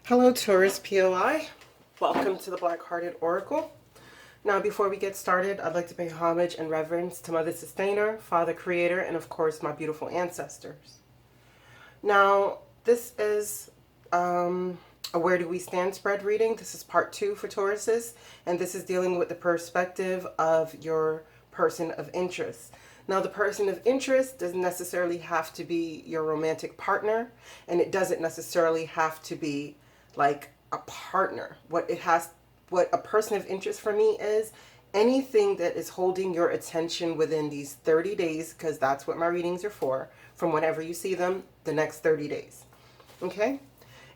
Hello, Taurus P.O.I. Welcome to the Black-Hearted Oracle. Now, before we get started, I'd like to pay homage and reverence to Mother Sustainer, Father Creator, and of course, my beautiful ancestors. Now, this is a Where Do We Stand spread reading. This is part 2 for Tauruses, and this is dealing with the perspective of your person of interest. Now, the person of interest doesn't necessarily have to be your romantic partner, and it doesn't necessarily have to be like a partner. What a person of interest for me is anything that is holding your attention within these 30 days, because that's what my readings are for, from whenever you see them, the next 30 days. Okay?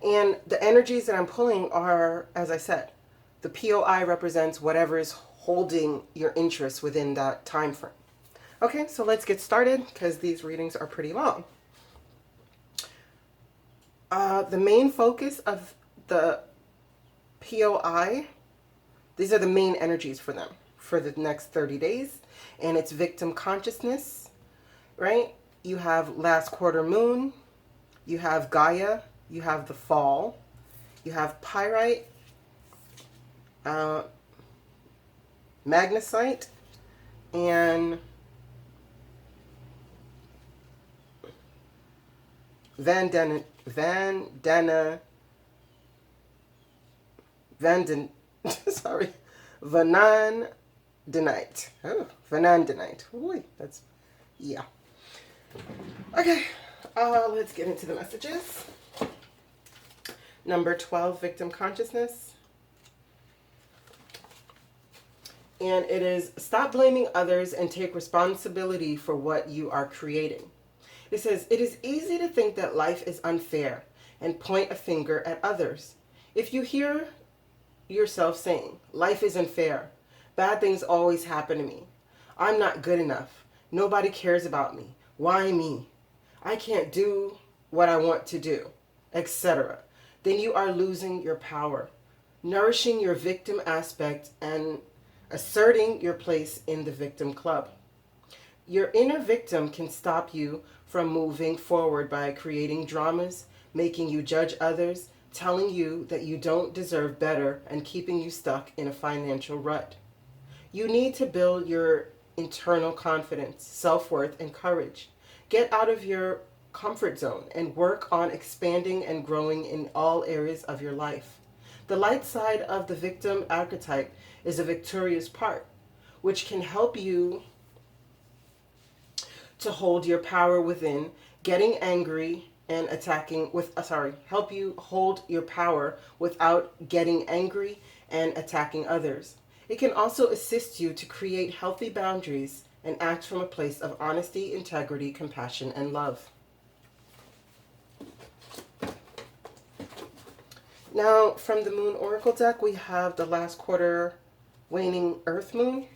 And the energies that I'm pulling are, as I said, the P.O.I. represents whatever is holding your interest within that time frame. Okay, so let's get started because these readings are pretty long. The main focus of the P.O.I., these are the main energies for them for the next 30 days. And it's victim consciousness, right? You have last quarter moon, you have Gaia, you have the fall, you have pyrite, magnesite, and sorry, vanadinite. Oh, vanadinite. Ooh, that's, yeah. Okay, let's get into the messages. Number 12, victim consciousness. And it is stop blaming others and take responsibility for what you are creating. It says, it is easy to think that life is unfair and point a finger at others. If you hear yourself saying, life is unfair, bad things always happen to me, I'm not good enough, nobody cares about me, why me, I can't do what I want to do, etc., then you are losing your power, nourishing your victim aspect and asserting your place in the victim club. Your inner victim can stop you from moving forward by creating dramas, making you judge others, telling you that you don't deserve better, and keeping you stuck in a financial rut. You need to build your internal confidence, self-worth, and courage. Get out of your comfort zone and work on expanding and growing in all areas of your life. The light side of the victim archetype is a victorious part, which can help you to hold your power within, getting angry and attacking with, help you hold your power without getting angry and attacking others. It can also assist you to create healthy boundaries and act from a place of honesty, integrity, compassion, and love. Now, from the Moon Oracle deck, we have the last quarter waning Earth Moon.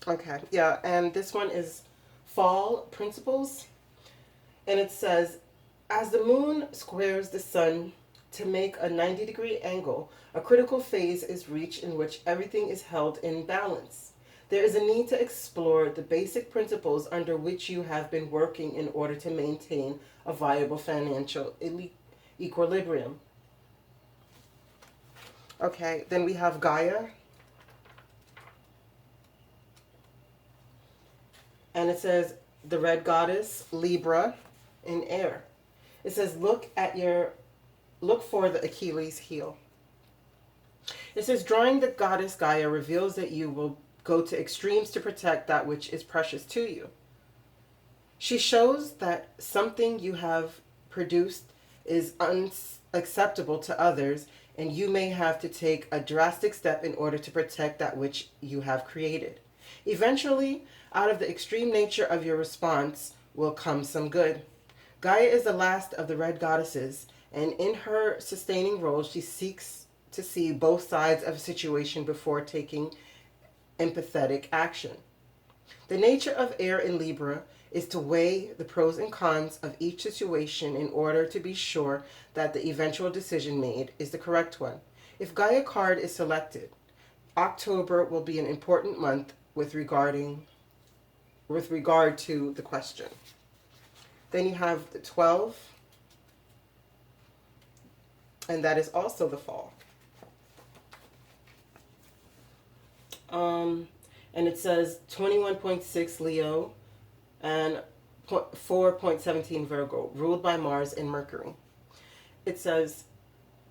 Okay, yeah, and this one is Fall Principles. And it says, as the moon squares the sun to make a 90-degree angle, a critical phase is reached in which everything is held in balance. There is a need to explore the basic principles under which you have been working in order to maintain a viable financial equilibrium. Okay, then we have Gaia. And it says, the red goddess, Libra, in air. It says, look for the Achilles heel. It says, drawing the goddess Gaia reveals that you will go to extremes to protect that which is precious to you. She shows that something you have produced is unacceptable to others, and you may have to take a drastic step in order to protect that which you have created. Eventually, out of the extreme nature of your response will come some good. Gaia is the last of the red goddesses, and in her sustaining role, she seeks to see both sides of a situation before taking empathetic action. The nature of air in Libra is to weigh the pros and cons of each situation in order to be sure that the eventual decision made is the correct one. If Gaia card is selected, October will be an important month with regard to the question. Then you have the 12, and that is also the fall. And it says 21.6 Leo and 4.17 Virgo, ruled by Mars and Mercury. It says,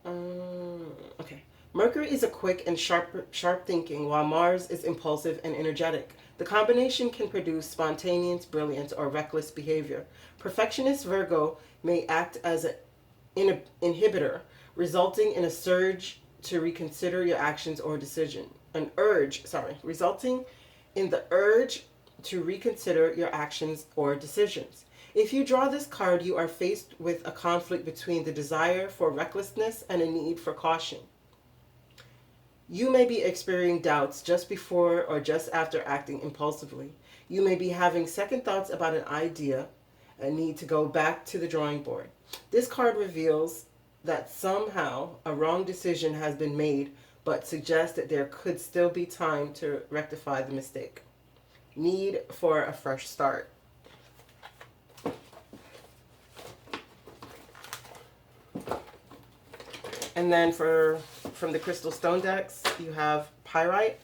okay, Mercury is a quick and sharp thinking, while Mars is impulsive and energetic. The combination can produce spontaneous, brilliant, or reckless behavior. Perfectionist Virgo may act as an inhibitor, resulting in a surge to reconsider your actions or decision. Resulting in the urge to reconsider your actions or decisions. If you draw this card, you are faced with a conflict between the desire for recklessness and a need for caution. You may be experiencing doubts just before or just after acting impulsively. You may be having second thoughts about an idea and need to go back to the drawing board. This card reveals that somehow a wrong decision has been made, but suggests that there could still be time to rectify the mistake. Need for a fresh start. And then from the Crystal Stone decks, you have pyrite.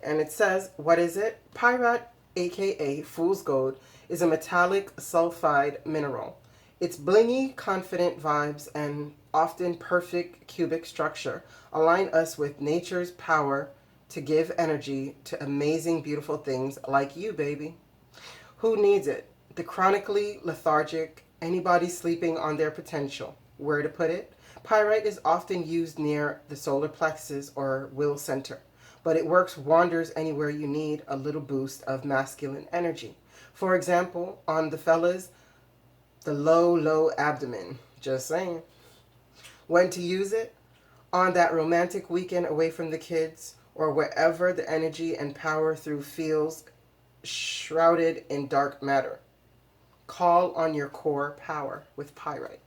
And it says, what is it? Pyrite, aka fool's gold, is a metallic sulfide mineral. Its blingy, confident vibes and often perfect cubic structure align us with nature's power to give energy to amazing, beautiful things like you, baby. Who needs it? The chronically lethargic, anybody sleeping on their potential. Where to put it? Pyrite is often used near the solar plexus or will center, but it works wonders anywhere you need a little boost of masculine energy. For example, on the fellas, the low abdomen. Just saying. When to use it? On that romantic weekend away from the kids, or wherever the energy and power through feels shrouded in dark matter. Call on your core power with pyrite.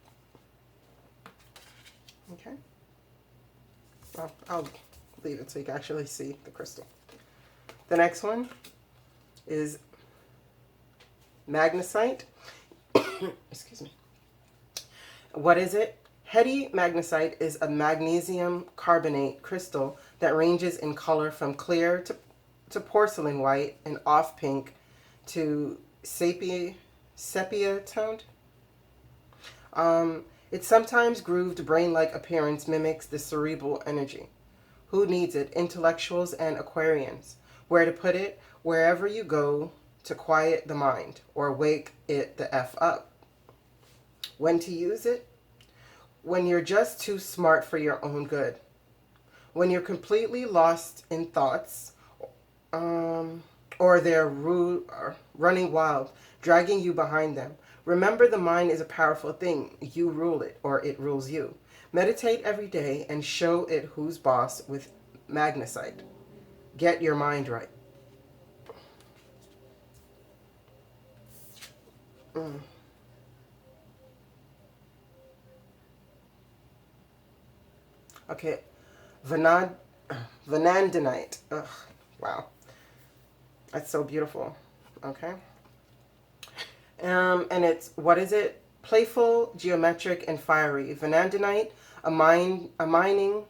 Okay. Well, I'll leave it so you can actually see the crystal. The next one is magnesite. Excuse me. What is it? Heady magnesite is a magnesium carbonate crystal that ranges in color from clear to porcelain white and off pink to sepia toned. Its sometimes grooved brain-like appearance mimics the cerebral energy. Who needs it? Intellectuals and Aquarians. Where to put it? Wherever you go to quiet the mind or wake it the F up. When to use it? When you're just too smart for your own good. When you're completely lost in thoughts, or they're running wild, dragging you behind them. Remember, the mind is a powerful thing. You rule it, or it rules you. Meditate every day and show it who's boss with magnesite. Get your mind right. Okay, vanadinite. Ugh, wow. That's so beautiful. Okay. And it's, what is it? Playful, geometric, and fiery. Vanadinite, a mining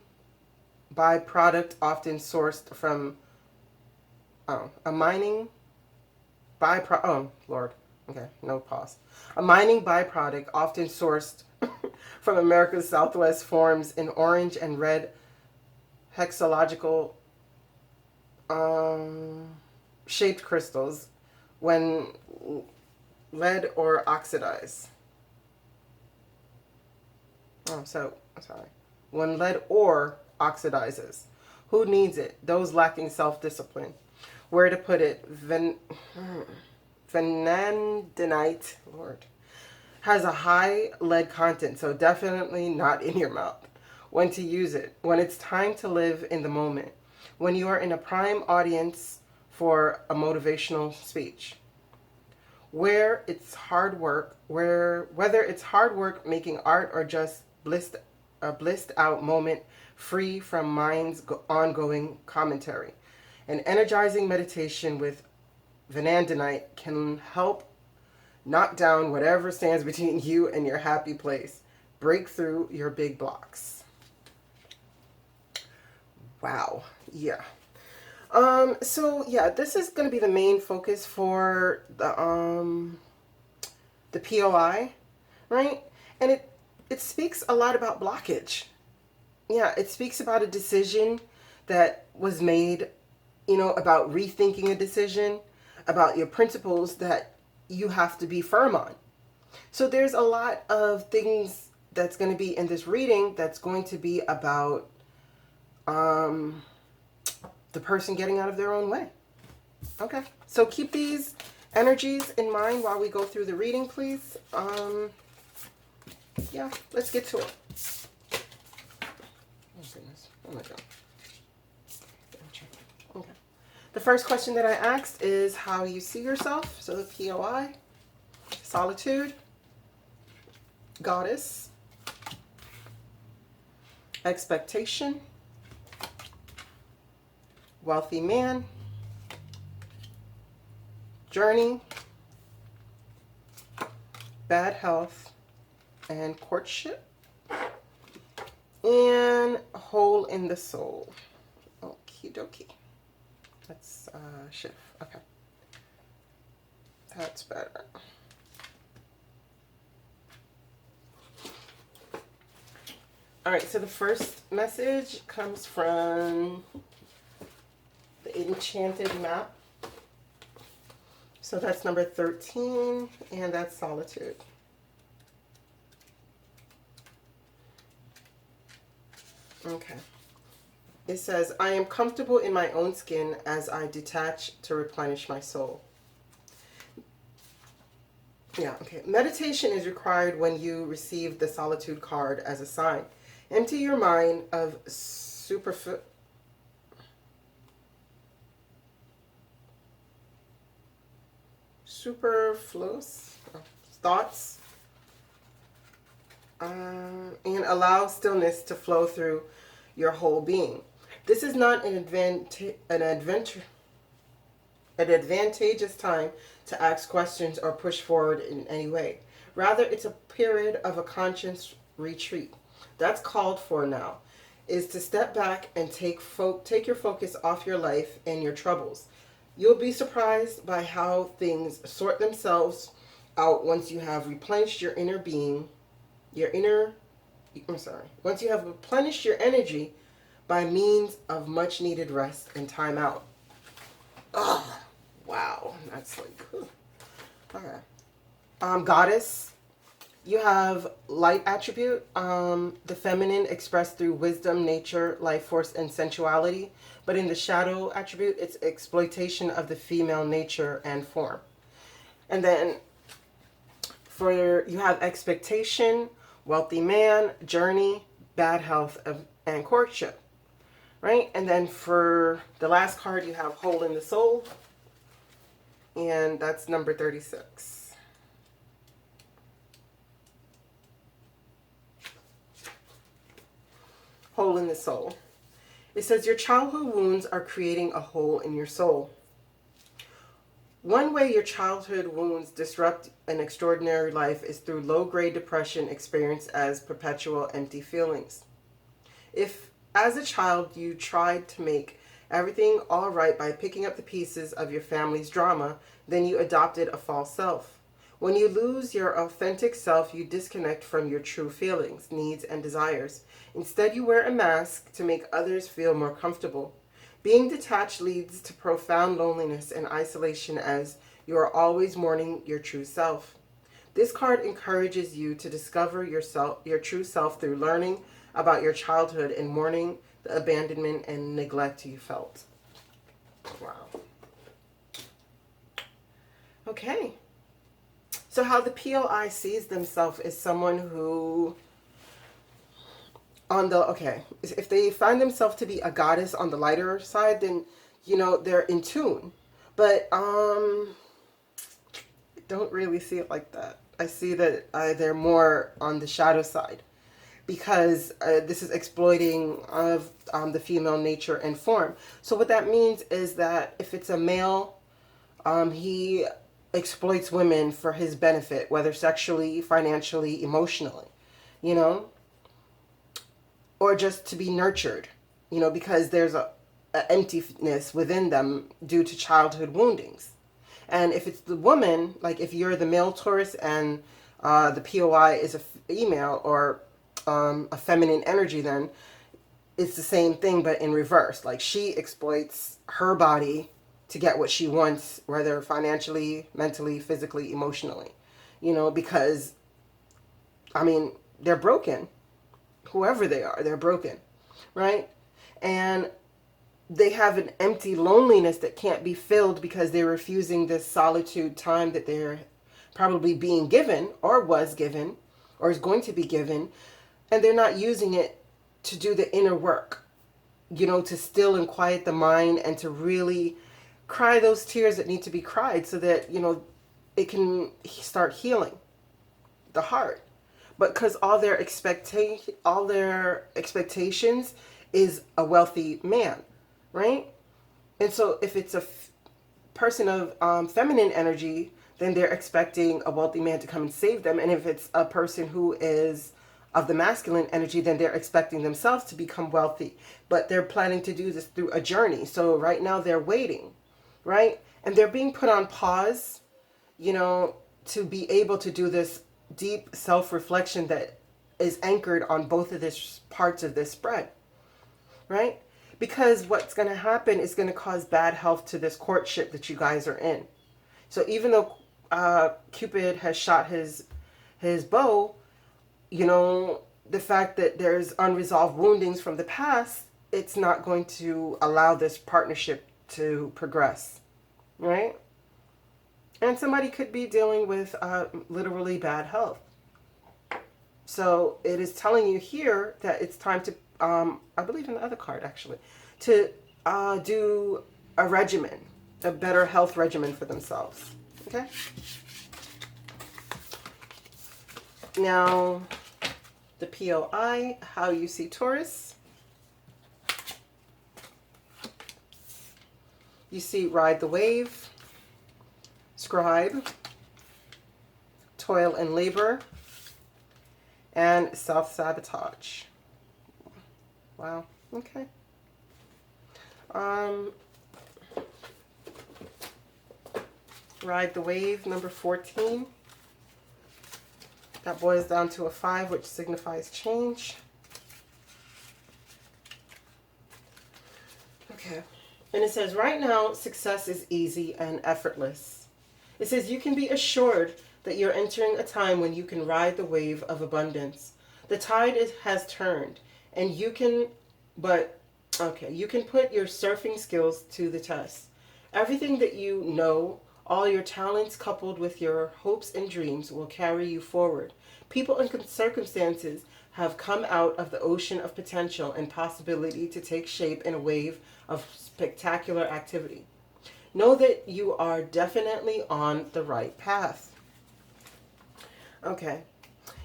byproduct often sourced from, a mining byproduct, oh, Lord. Okay, no pause. A mining byproduct often sourced from America's Southwest forms in orange and red hexalogical shaped crystals when lead or oxidized. When lead ore oxidizes. Who needs it? Those lacking self-discipline. Where to put it? Vanadinite, Lord, has a high lead content, so definitely not in your mouth. When to use it? When it's time to live in the moment. When you are in a prime audience for a motivational speech. Whether it's hard work making art or just a blissed out moment free from mind's ongoing commentary. An energizing meditation with Vanadinite can help knock down whatever stands between you and your happy place. Break through your big blocks. Wow. Yeah. So yeah, this is going to be the main focus for the POI, right? And it speaks a lot about blockage. Yeah, it speaks about a decision that was made, about rethinking a decision, about your principles that you have to be firm on. So there's a lot of things that's going to be in this reading that's going to be about the person getting out of their own way. Okay, so keep these energies in mind while we go through the reading, please. Yeah, let's get to it. Oh goodness, oh my God. Okay. The first question that I asked is how you see yourself. So the POI, solitude, goddess, expectation, wealthy man, journey, bad health, and courtship, and hole in the soul. Okie dokie. Let's shift. Okay. That's better. All right, so the first message comes from the Enchanted Map. So that's number 13, and that's solitude. Okay. It says, I am comfortable in my own skin as I detach to replenish my soul. Yeah, okay. Meditation is required when you receive the solitude card as a sign. Empty your mind of superfluous thoughts and allow stillness to flow through your whole being. This is not an advantageous time to ask questions or push forward in any way. Rather, it's a period of a conscious retreat. That's called for now, is to step back and take your focus off your life and your troubles. You'll be surprised by how things sort themselves out once you have replenished your inner being, once you have replenished your energy by means of much needed rest and time out. Oh, wow. That's like, whew. Okay. Goddess, you have light attribute, the feminine expressed through wisdom, nature, life force, and sensuality. But in the shadow attribute, it's exploitation of the female nature and form. And then you have expectation, wealthy man, journey, bad health, and courtship. Right? And then for the last card, you have hole in the soul. And that's number 36. Hole in the soul. It says your childhood wounds are creating a hole in your soul. One way your childhood wounds disrupt an extraordinary life is through low-grade depression experienced as perpetual empty feelings. If, as a child, you tried to make everything all right by picking up the pieces of your family's drama, then you adopted a false self. When you lose your authentic self, you disconnect from your true feelings, needs, and desires. Instead, you wear a mask to make others feel more comfortable. Being detached leads to profound loneliness and isolation as you are always mourning your true self. This card encourages you to discover your true self through learning about your childhood and mourning the abandonment and neglect you felt. Wow. Okay. So how the POI sees themselves is someone who if they find themselves to be a goddess on the lighter side, then, they're in tune. But I don't really see it like that. I see that they're more on the shadow side. because this is exploiting of the female nature and form. So what that means is that if it's a male, he exploits women for his benefit, whether sexually, financially, emotionally, you know, or just to be nurtured, you know, because there's a emptiness within them due to childhood woundings. And if it's the woman, like if you're the male Taurus and the POI is a female or a feminine energy, then it's the same thing but in reverse. Like she exploits her body to get what she wants, whether financially, mentally, physically, emotionally, you know, because I mean, they're broken. Whoever they are, they're broken, right? And they have an empty loneliness that can't be filled because they're refusing this solitude time that they're probably being given or was given or is going to be given, and they're not using it to do the inner work, you know, to still and quiet the mind and to really cry those tears that need to be cried so that, you know, it can start healing the heart. But because all their expectations is a wealthy man, right? And so if it's a person of feminine energy, then they're expecting a wealthy man to come and save them. And if it's a person who is of the masculine energy, then they're expecting themselves to become wealthy. But they're planning to do this through a journey. So right now they're waiting, right? And they're being put on pause, you know, to be able to do this deep self-reflection that is anchored on both of this parts of this spread, right? Because what's going to happen is going to cause bad health to this courtship that you guys are in. So even though Cupid has shot his bow, you know, the fact that there's unresolved woundings from the past, it's not going to allow this partnership to progress, right? And somebody could be dealing with literally bad health. So it is telling you here that it's time to, I believe in the other card actually, to do a regimen, a better health regimen for themselves. Okay? Now, the POI, how you see Taurus. You see ride the wave, scribe, toil and labor, and self-sabotage. Wow. Okay. Ride the wave, number 14. That boils down to a 5, which signifies change. Okay. And it says, right now, success is easy and effortless. It says, you can be assured that you're entering a time when you can ride the wave of abundance. The tide has turned, and you can put your surfing skills to the test. Everything that you know, all your talents coupled with your hopes and dreams will carry you forward. People and circumstances have come out of the ocean of potential and possibility to take shape in a wave of spectacular activity. Know that you are definitely on the right path. Okay.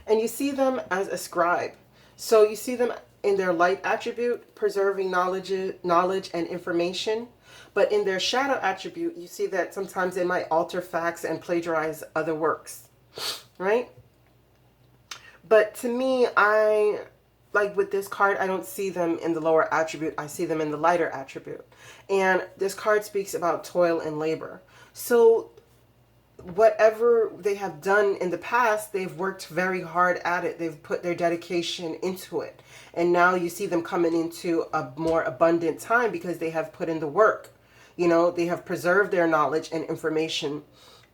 And you see them as a scribe. So you see them in their light attribute, preserving knowledge and information. But in their shadow attribute, you see that sometimes they might alter facts and plagiarize other works, right? But to me, like with this card, I don't see them in the lower attribute. I see them in the lighter attribute. And this card speaks about toil and labor. So whatever they have done in the past, they've worked very hard at it. They've put their dedication into it. And now you see them coming into a more abundant time because they have put in the work. You know, they have preserved their knowledge and information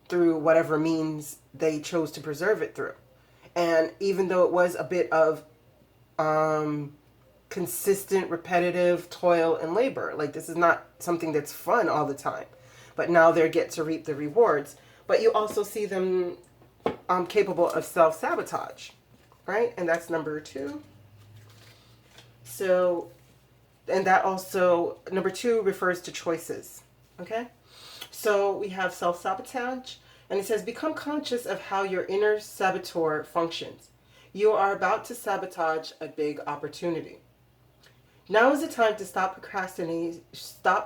through whatever means they chose to preserve it through. And even though it was a bit of consistent, repetitive toil and labor, like this is not something that's fun all the time, but now they get to reap the rewards. But you also see them capable of self-sabotage, right? And that's number 2. So, and that also, number 2 refers to choices, okay? So we have self-sabotage, and it says, become conscious of how your inner saboteur functions. You are about to sabotage a big opportunity. Now is the time to stop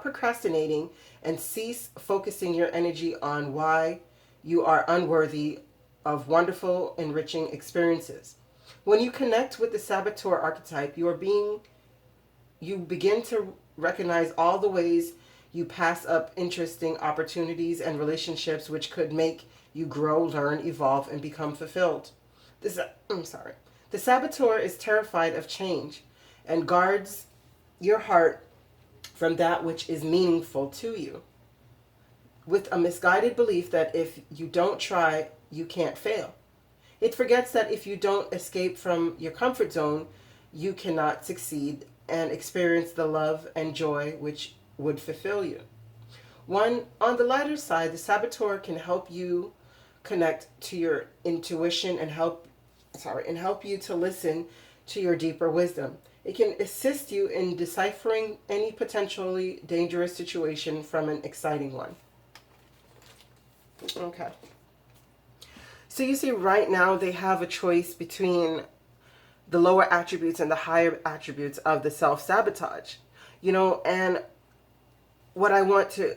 procrastinating and cease focusing your energy on why you are unworthy of wonderful, enriching experiences. When you connect with the saboteur archetype, you begin to recognize all the ways you pass up interesting opportunities and relationships which could make you grow, learn, evolve, and become fulfilled. I'm sorry. The saboteur is terrified of change and guards your heart from that which is meaningful to you, with a misguided belief that if you don't try, you can't fail. It forgets that if you don't escape from your comfort zone, you cannot succeed and experience the love and joy which would fulfill you. On the lighter side, the saboteur can help you connect to your intuition and help you to listen to your deeper wisdom. It can assist you in deciphering any potentially dangerous situation from an exciting one. Okay. So you see, right now they have a choice between the lower attributes and the higher attributes of the self-sabotage. And what I want to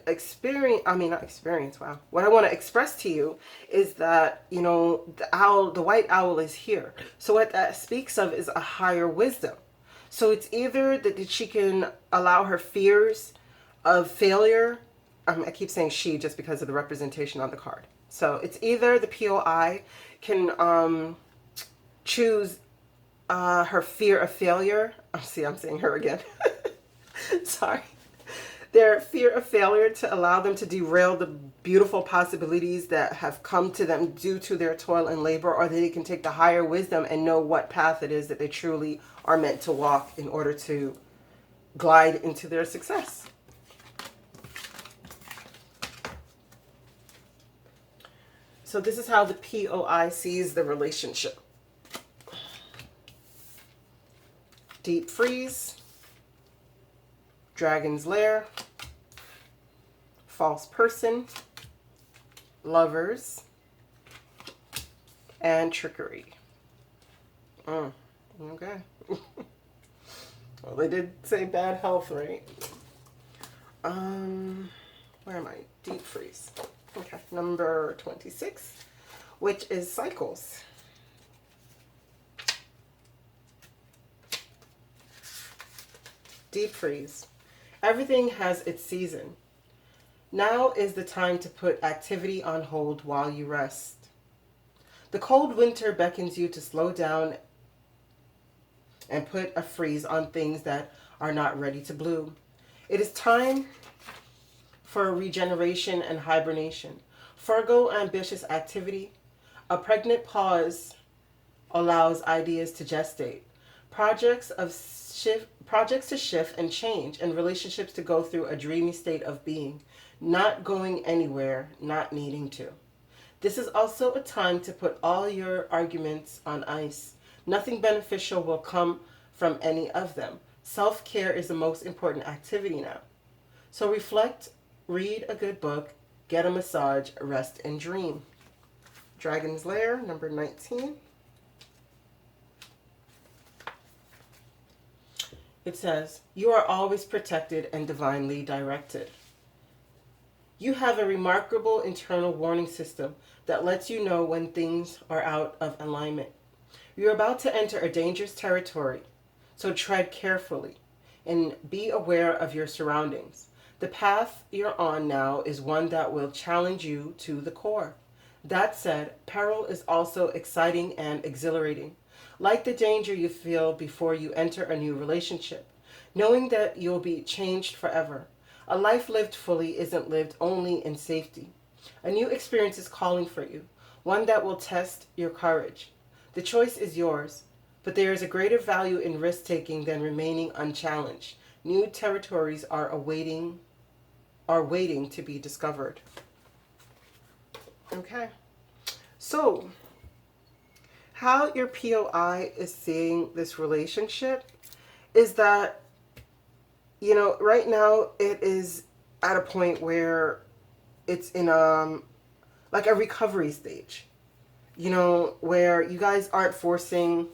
what I want to express to you is that, the white owl is here. So what that speaks of is a higher wisdom. So it's either that she can allow her fears of failure. I keep saying she just because of the representation on the card. So it's either the P.O.I can choose her fear of failure. I'm saying her again. Sorry. Their fear of failure to allow them to derail the beautiful possibilities that have come to them due to their toil and labor, or they can take the higher wisdom and know what path it is that they truly are meant to walk in order to glide into their success. So this is how the P.O.I sees the relationship. Deep freeze, dragon's lair, false person, lovers, and trickery. Okay. Well, they did say bad health, right? Where am I? Deep freeze. Okay, number 26, which is cycles. Deep freeze. Everything has its season. Now is the time to put activity on hold while you rest. The cold winter beckons you to slow down and put a freeze on things that are not ready to bloom. It is time for regeneration and hibernation. Forgo ambitious activity. A pregnant pause allows ideas to gestate. Projects to shift and change, and relationships to go through a dreamy state of being, not going anywhere, not needing to. This is also a time to put all your arguments on ice. Nothing beneficial will come from any of them. Self-care is the most important activity now. So reflect, read a good book, get a massage, rest, and dream. Dragon's Lair, number 19. It says, you are always protected and divinely directed. You have a remarkable internal warning system that lets you know when things are out of alignment. You're about to enter a dangerous territory, so tread carefully and be aware of your surroundings. The path you're on now is one that will challenge you to the core. That said, peril is also exciting and exhilarating. Like the danger you feel before you enter a new relationship, knowing that you'll be changed forever. A life lived fully isn't lived only in safety. A new experience is calling for you, one that will test your courage. The choice is yours, but there is a greater value in risk-taking than remaining unchallenged. New territories are waiting to be discovered. Okay. So, how your P.O.I is seeing this relationship is that, right now it is at a point where it's in like a recovery stage. you know, where you guys aren't forcing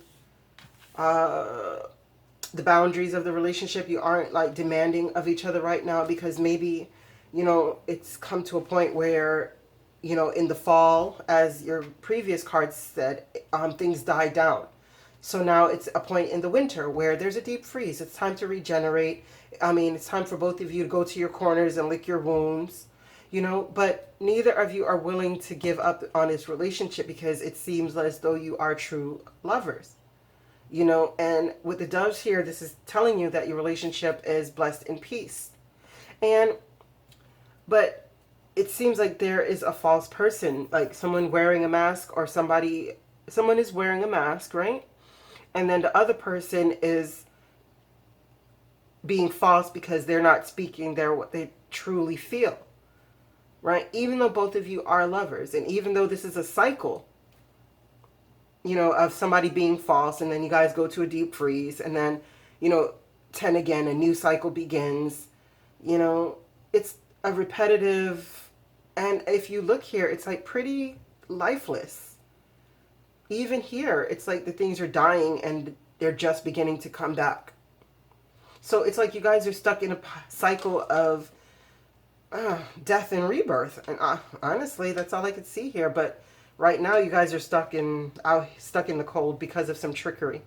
the boundaries of the relationship. You aren't like demanding of each other right now, because maybe, you know, it's come to a point where, you know, in the fall, as your previous card said, things die down. So now it's a point in the winter where there's a deep freeze. It's time to regenerate. I mean, it's time for both of you to go to your corners and lick your wounds, you know, but neither of you are willing to give up on this relationship, because it seems as though you are true lovers. You know, and with the doves here, this is telling you that your relationship is blessed in peace. And, but it seems like there is a false person, like someone wearing a mask, or someone is wearing a mask, right? And then the other person is being false because they're not speaking what they truly feel, right? Even though both of you are lovers, and even though this is a cycle, you know, of somebody being false, and then you guys go to a deep freeze, and then, you know, 10 again, a new cycle begins. You know, it's a repetitive, and if you look here, it's like pretty lifeless. Even here, it's like the things are dying and they're just beginning to come back. So it's like you guys are stuck in a cycle of death and rebirth. And honestly, that's all I could see here. But right now, you guys are stuck in the cold because of some trickery.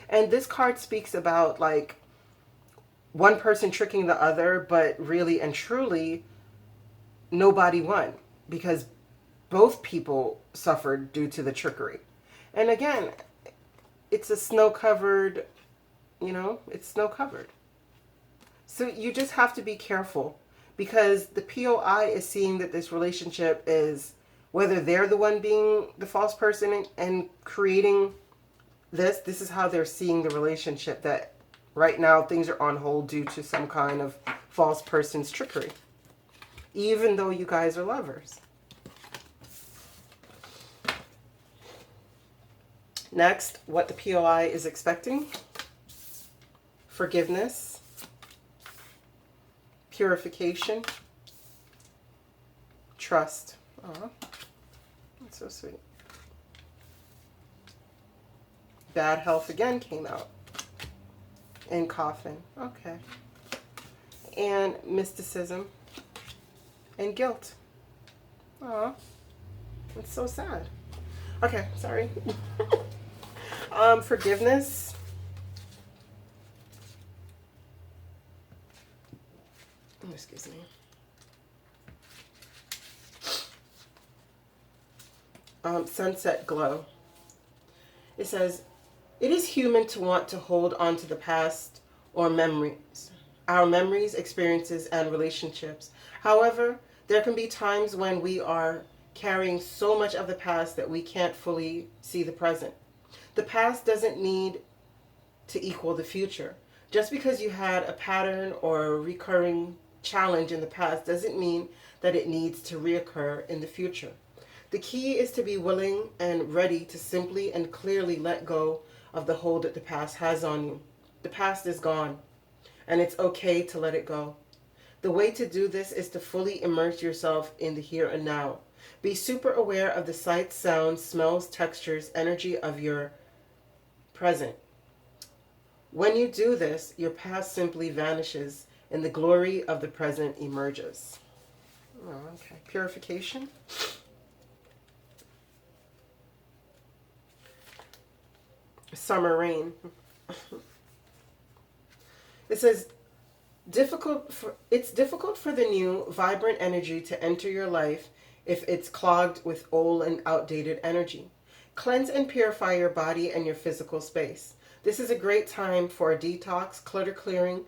And this card speaks about like one person tricking the other, but really and truly, nobody won, because both people suffered due to the trickery. And again, it's a snow-covered, you know, it's snow-covered. So you just have to be careful, because the P.O.I is seeing that this relationship is, whether they're the one being the false person and creating this is how they're seeing the relationship, that right now things are on hold due to some kind of false person's trickery, even though you guys are lovers. Next, what the P.O.I is expecting: forgiveness, purification, trust. Aw, that's so sweet. Bad health again came out. And coffin. Okay. And mysticism and guilt. Aw, it's so sad. Okay, sorry. Forgiveness. Excuse me. Sunset glow. It says, it is human to want to hold on to the past or memories, our memories, experiences, and relationships. However, there can be times when we are carrying so much of the past that we can't fully see the present. The past doesn't need to equal the future. Just because you had a pattern or a recurring challenge in the past doesn't mean that it needs to reoccur in the future. The key is to be willing and ready to simply and clearly let go of the hold that the past has on you. The past is gone, and it's okay to let it go. The way to do this is to fully immerse yourself in the here and now. Be super aware of the sights, sounds, smells, textures, energy of your present. When you do this, your past simply vanishes and the glory of the present emerges. Oh, okay. Purification. Summer rain. It says, it's difficult for the new, vibrant energy to enter your life if it's clogged with old and outdated energy. Cleanse and purify your body and your physical space. This is a great time for a detox, clutter clearing,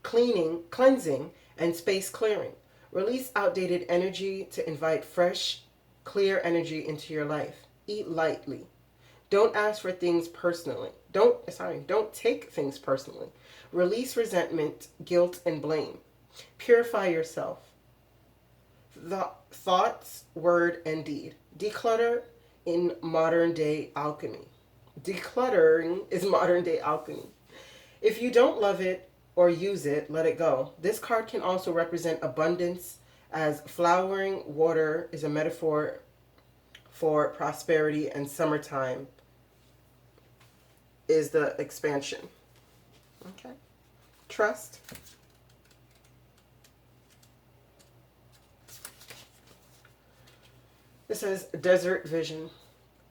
cleaning, cleansing, and space clearing. Release outdated energy to invite fresh, clear energy into your life. Eat lightly. Don't ask for things personally. Don't take things personally. Release resentment, guilt, and blame. Purify yourself. Thoughts, word, and deed. Declutter in modern day alchemy. Decluttering is modern day alchemy. If you don't love it or use it, let it go. This card can also represent abundance, as flowering water is a metaphor for prosperity, and summertime is the expansion. Okay. Trust. It says desert vision.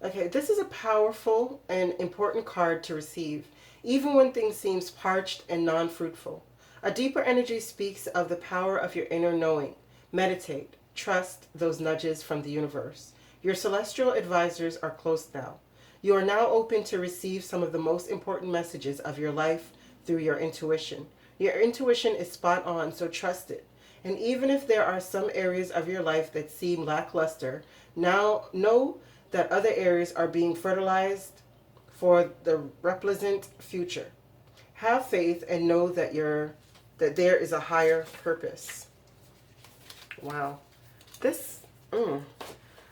Okay, this is a powerful and important card to receive, even when things seem parched and non-fruitful. A deeper energy speaks of the power of your inner knowing. Meditate. Trust those nudges from the universe. Your celestial advisors are close now. You are now open to receive some of the most important messages of your life through your intuition. Your intuition is spot on, so trust it. And even if there are some areas of your life that seem lackluster, now know that other areas are being fertilized for the replacent future. Have faith and know that there is a higher purpose. Wow.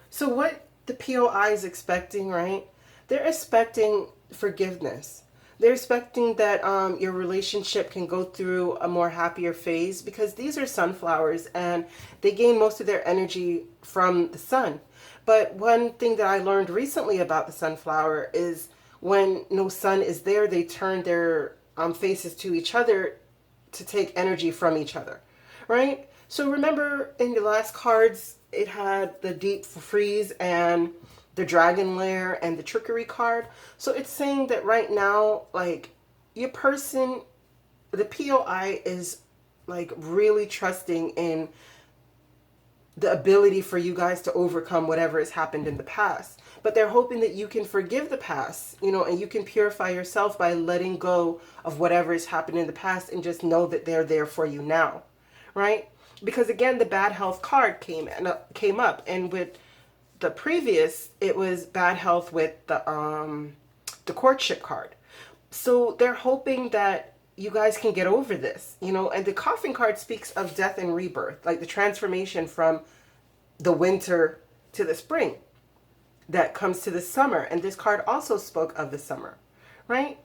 So what the P.O.I is expecting, right? They're expecting forgiveness. They're expecting that your relationship can go through a more happier phase, because these are sunflowers and they gain most of their energy from the sun. But one thing that I learned recently about the sunflower is when no sun is there, they turn their faces to each other to take energy from each other, right? So remember in the last cards, it had the deep freeze and the dragon lair and the trickery card. So it's saying that right now, like, your person, the P.O.I is like really trusting in the ability for you guys to overcome whatever has happened in the past. But they're hoping that you can forgive the past, and you can purify yourself by letting go of whatever has happened in the past and just know that they're there for you now, right? Because again, the bad health card came up, and with the previous, it was bad health with the courtship card. So they're hoping that you guys can get over this, and the coffin card speaks of death and rebirth, like the transformation from the winter to the spring that comes to the summer. And this card also spoke of the summer, right?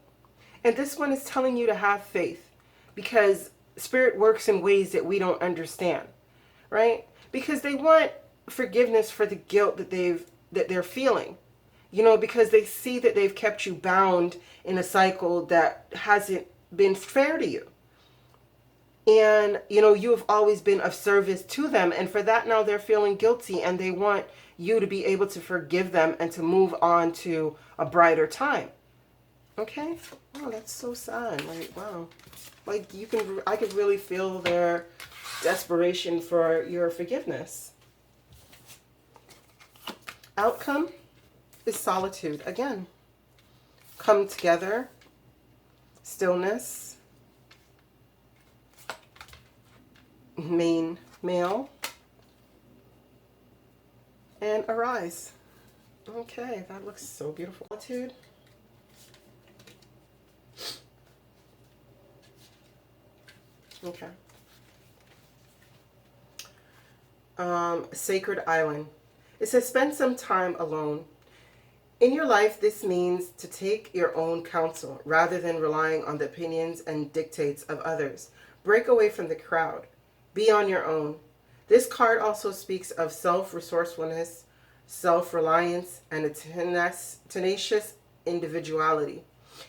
And this one is telling you to have faith, because spirit works in ways that we don't understand, right? Because they want forgiveness for the guilt that they're feeling, because they see that they've kept you bound in a cycle that hasn't been fair to you. And you have always been of service to them, and for that now they're feeling guilty, and they want you to be able to forgive them and to move on to a brighter time. Okay? Oh, that's so sad. Like, wow. Like, I could really feel their desperation for your forgiveness. Outcome is solitude. Again, come together, stillness, male, and arise. Okay, that looks so beautiful. Solitude. Okay. Sacred island. It says spend some time alone. In your life, this means to take your own counsel rather than relying on the opinions and dictates of others. Break away from the crowd. Be on your own. This card also speaks of self-resourcefulness, self-reliance, and a tenacious individuality.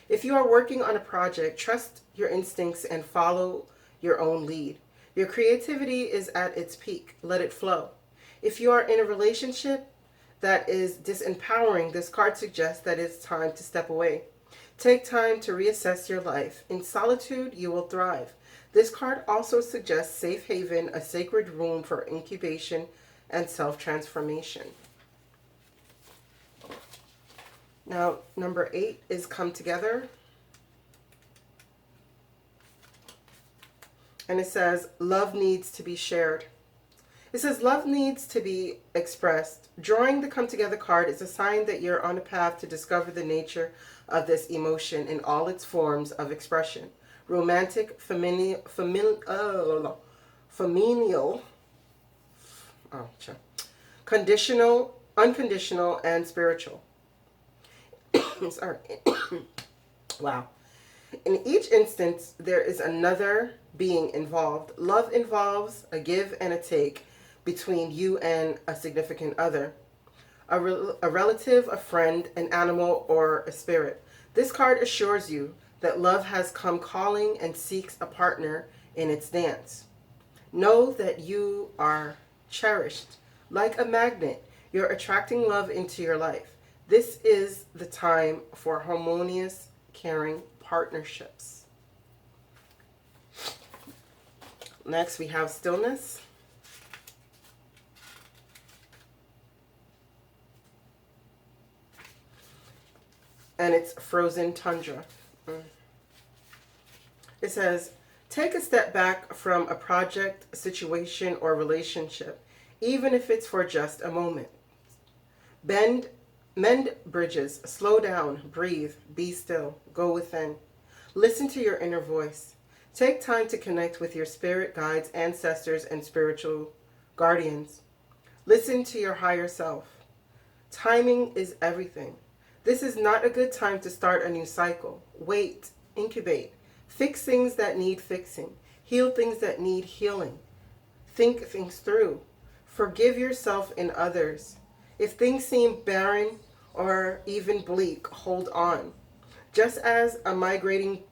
If you are working on a project, trust your instincts and follow your own lead. Your creativity is at its peak. Let it flow. If you are in a relationship that is disempowering, this card suggests that it's time to step away. Take time to reassess your life. In solitude, you will thrive. This card also suggests safe haven, a sacred room for incubation and self-transformation. Now, number 8 is come together. And it says, love needs to be shared. It says, love needs to be expressed. Drawing the come together card is a sign that you're on a path to discover the nature of this emotion in all its forms of expression. Romantic, familial, conditional, unconditional, and spiritual. Sorry. Wow. In each instance, there is another being involved. Love involves a give and a take between you and a significant other. a relative, a friend, an animal, or a spirit. This card assures you that love has come calling and seeks a partner in its dance. Know that you are cherished. Like a magnet, you're attracting love into your life. This is the time for harmonious, caring partnerships. Next, we have stillness. And it's frozen tundra. It says, take a step back from a project, situation, or relationship, even if it's for just a moment. Mend bridges, slow down, breathe, be still, go within. Listen to your inner voice. Take time to connect with your spirit guides, ancestors, and spiritual guardians. Listen to your higher self. Timing is everything. This is not a good time to start a new cycle. Wait, incubate, fix things that need fixing, heal things that need healing. Think things through. Forgive yourself and others. If things seem barren or even bleak, hold on. Just as a migrating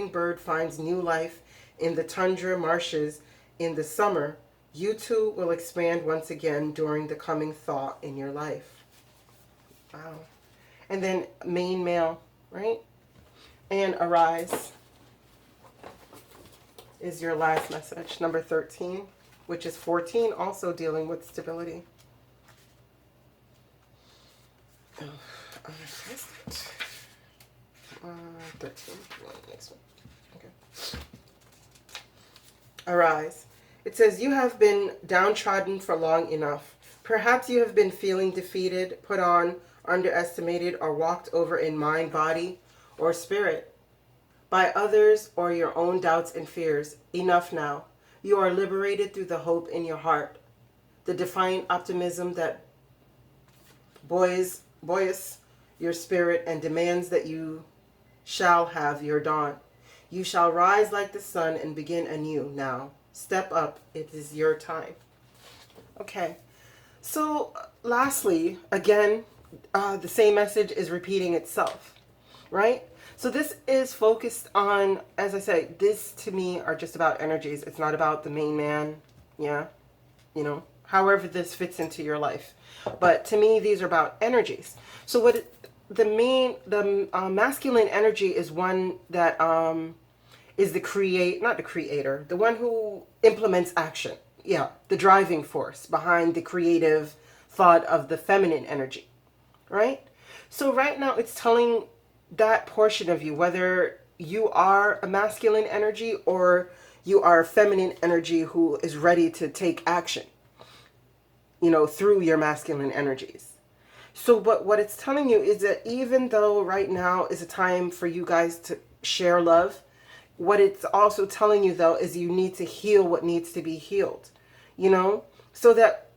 bird finds new life in the tundra marshes in the summer, you too will expand once again during the coming thaw in your life. Wow. And then main male, right? And arise is your last message. Number 13, which is 14, also dealing with stability. Oh, I missed it. 13, next one. Okay. Arise. It says, you have been downtrodden for long enough. Perhaps you have been feeling defeated, put on, underestimated, or walked over in mind, body, or spirit by others or your own doubts and fears. Enough now. You are liberated through the hope in your heart, the defiant optimism that buoys your spirit and demands that you shall have your dawn. You shall rise like the sun and begin anew now. Step up. It is your time. Okay. So lastly, again, the same message is repeating itself, right? So this is focused on, as I say, this to me are just about energies. It's not about the main man. Yeah. You know, however this fits into your life. But to me, these are about energies. So the masculine energy is one that is not the creator, the one who implements action. Yeah, the driving force behind the creative thought of the feminine energy, right? So right now it's telling that portion of you, whether you are a masculine energy or you are a feminine energy who is ready to take action, you know, through your masculine energies. So what it's telling you is that even though right now is a time for you guys to share love, what it's also telling you though is you need to heal what needs to be healed, you know, so that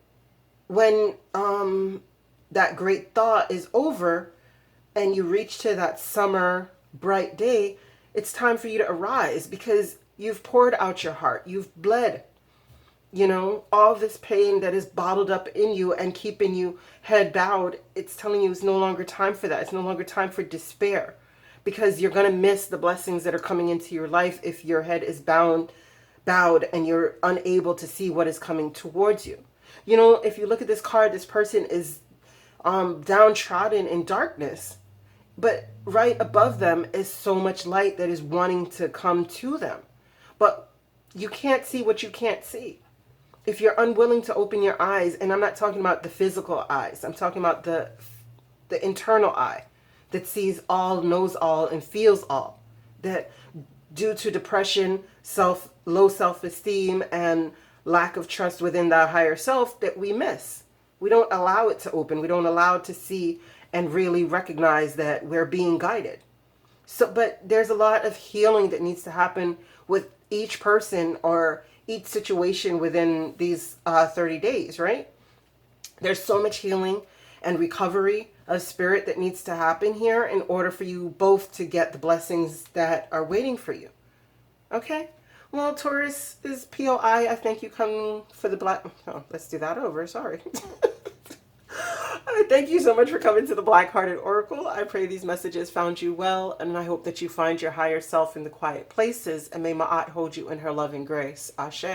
when that great thaw is over and you reach to that summer bright day, it's time for you to arise because you've poured out your heart, you've bled, you know, all this pain that is bottled up in you and keeping you head bowed. It's telling you it's no longer time for that. It's no longer time for despair, because you're going to miss the blessings that are coming into your life if your head is bowed and you're unable to see what is coming towards you. You know, if you look at this card, this person is downtrodden in darkness, but right above them is so much light that is wanting to come to them. But you can't see what you can't see. If you're unwilling to open your eyes, and I'm not talking about the physical eyes, I'm talking about the internal eye that sees all, knows all, and feels all, that due to depression, low self-esteem, and lack of trust within that higher self, that we miss. We don't allow it to open. We don't allow it to see and really recognize that we're being guided. So, but there's a lot of healing that needs to happen with each person or each situation within these 30 days, right? There's so much healing and recovery of spirit that needs to happen here in order for you both to get the blessings that are waiting for you. Okay? Well, Taurus is P.O.I. I thank you coming for the black... Oh, let's do that over. Sorry. Thank you so much for coming to the Black Hearted Oracle. I pray these messages found you well, and I hope that you find your higher self in the quiet places, and may Ma'at hold you in her loving grace. Ashe.